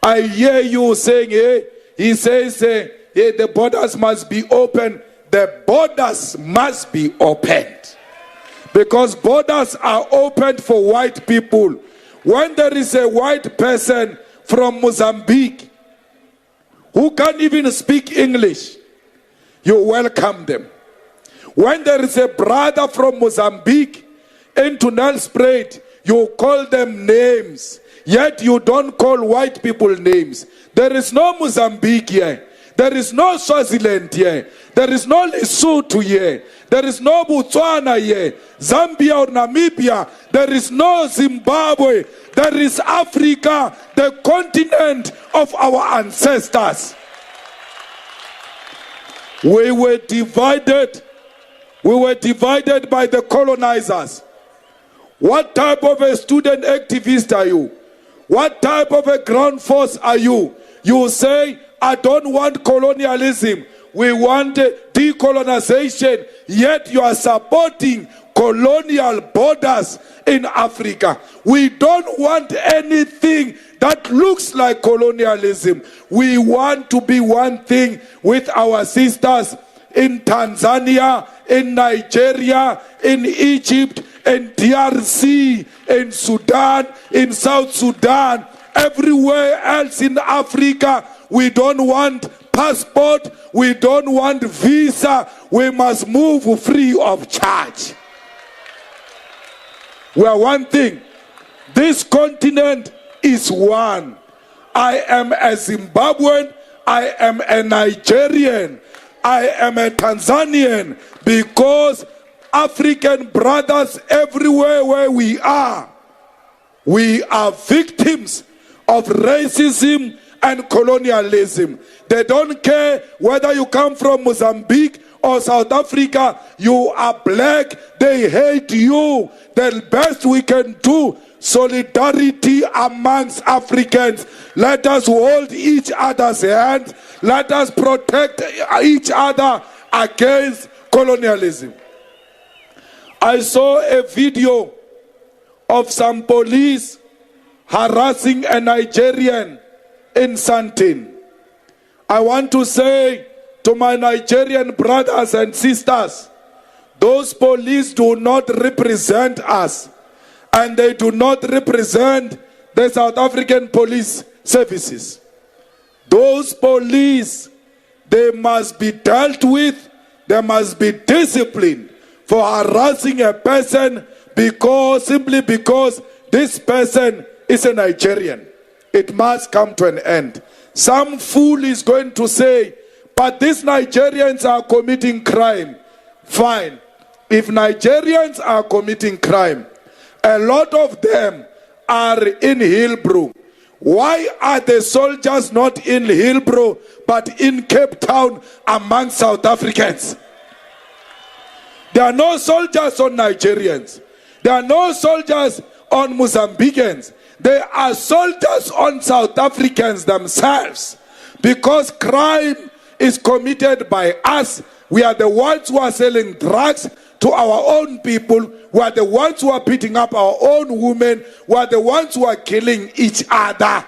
I hear you saying, hey, he says, hey, the borders must be open. The borders must be opened. Because borders are opened for white people. When there is a white person from Mozambique who can't even speak English, you welcome them. When there is a brother from Mozambique into Nelspruit, you call them names. Yet you don't call white people names. There is no Mozambique here. There is no Swaziland here. There is no Lesotho here. There is no Botswana here. Zambia or Namibia. There is no Zimbabwe. There is Africa, the continent of our ancestors. We were divided. We were divided by the colonizers. What type of a student activist are you? What type of a ground force are you? You say, I don't want colonialism. We want decolonization. Yet you are supporting colonial borders in Africa. We don't want anything that looks like colonialism. We want to be one thing with our sisters in Tanzania, in Nigeria, in Egypt, in DRC, in Sudan, in South Sudan, everywhere else in Africa. We don't want passport, we don't want visa, we must move free of charge. We are one thing. This continent is one. I am a Zimbabwean, I am a Nigerian, I am a Tanzanian, because African brothers everywhere where we are victims of racism and colonialism. They don't care whether you come from Mozambique or South Africa, you are black, they hate you. The best we can do, solidarity amongst Africans. Let us hold each other's hands. Let us protect each other against colonialism. I saw a video of some police harassing a Nigerian in Sandton. I want to say to my Nigerian brothers and sisters, those police do not represent us, and they do not represent the South African police services. Those police, they must be dealt with, they must be disciplined for harassing a person simply because this person is a Nigerian. It must come to an end. Some fool is going to say, but these Nigerians are committing crime. Fine. If Nigerians are committing crime, a lot of them are in Hillbrow. Why are the soldiers not in Hillbrow but in Cape Town among South Africans? There are no soldiers on Nigerians. There are no soldiers on Mozambicans. There are soldiers on South Africans themselves. Because crime is committed by us. We are the ones who are selling drugs to our own people. We are the ones who are beating up our own women. We are the ones who are killing each other.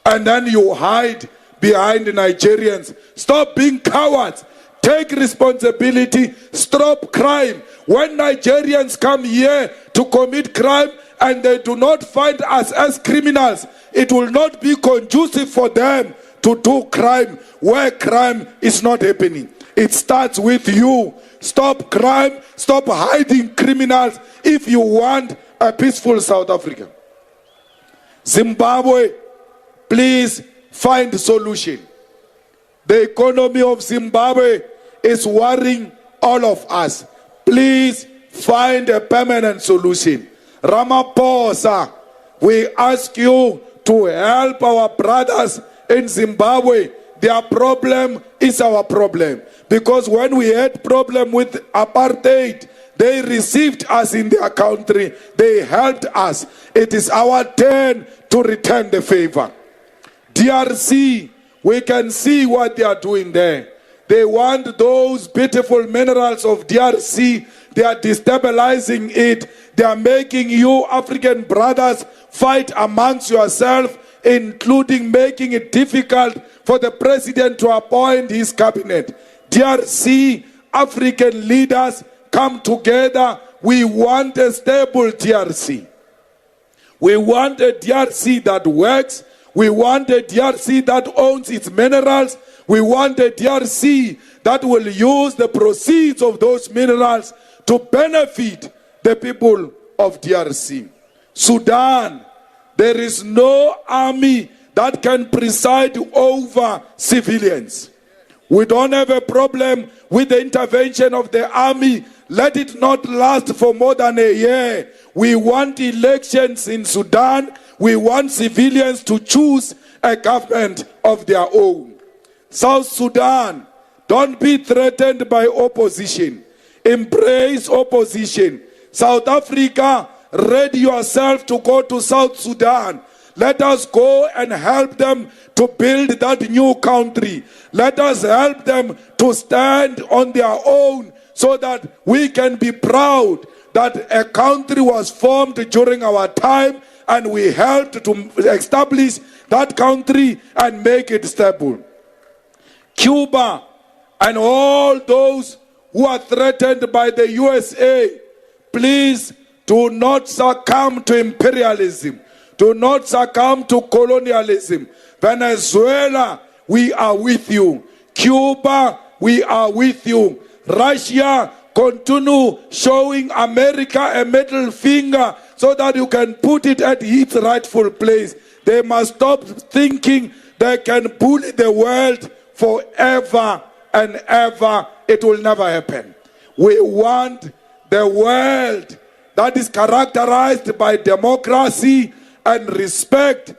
And then you hide behind the Nigerians. Stop being cowards. Take responsibility. Stop crime. When Nigerians come here to commit crime and they do not find us as criminals, it will not be conducive for them to do crime where crime is not happening. It starts with you. Stop crime. Stop hiding criminals if you want a peaceful South Africa. Zimbabwe, please find a solution. The economy of Zimbabwe is worrying all of us. Please find a permanent solution. Ramaphosa, we ask you to help our brothers in Zimbabwe. Their problem is our problem. Because when we had problem with apartheid, they received us in their country. They helped us. It is our turn to return the favor. DRC, we can see what they are doing there. They want those beautiful minerals of DRC. They are destabilizing it. They are making you African brothers fight amongst yourselves including making it difficult for the president to appoint his cabinet. DRC, African leaders, come together. We want a stable DRC. We want a DRC that works. We want a DRC that owns its minerals. We want a DRC that will use the proceeds of those minerals to benefit the people of DRC. Sudan, there is no army that can preside over civilians. We don't have a problem with the intervention of the army. Let it not last for more than a year. We want elections in Sudan. We want civilians to choose a government of their own. South Sudan, don't be threatened by opposition. Embrace opposition. South Africa, ready yourself to go to South Sudan. Let us go and help them to build that new country. Let us help them to stand on their own so that we can be proud that a country was formed during our time and we helped to establish that country and make it stable. Cuba and all those who are threatened by the USA, please do not succumb to imperialism. Do not succumb to colonialism. Venezuela, we are with you. Cuba, we are with you. Russia, continue showing America a middle finger so that you can put it at its rightful place. They must stop thinking they can bully the world forever and ever. It will never happen. We want the world that is characterized by democracy and respect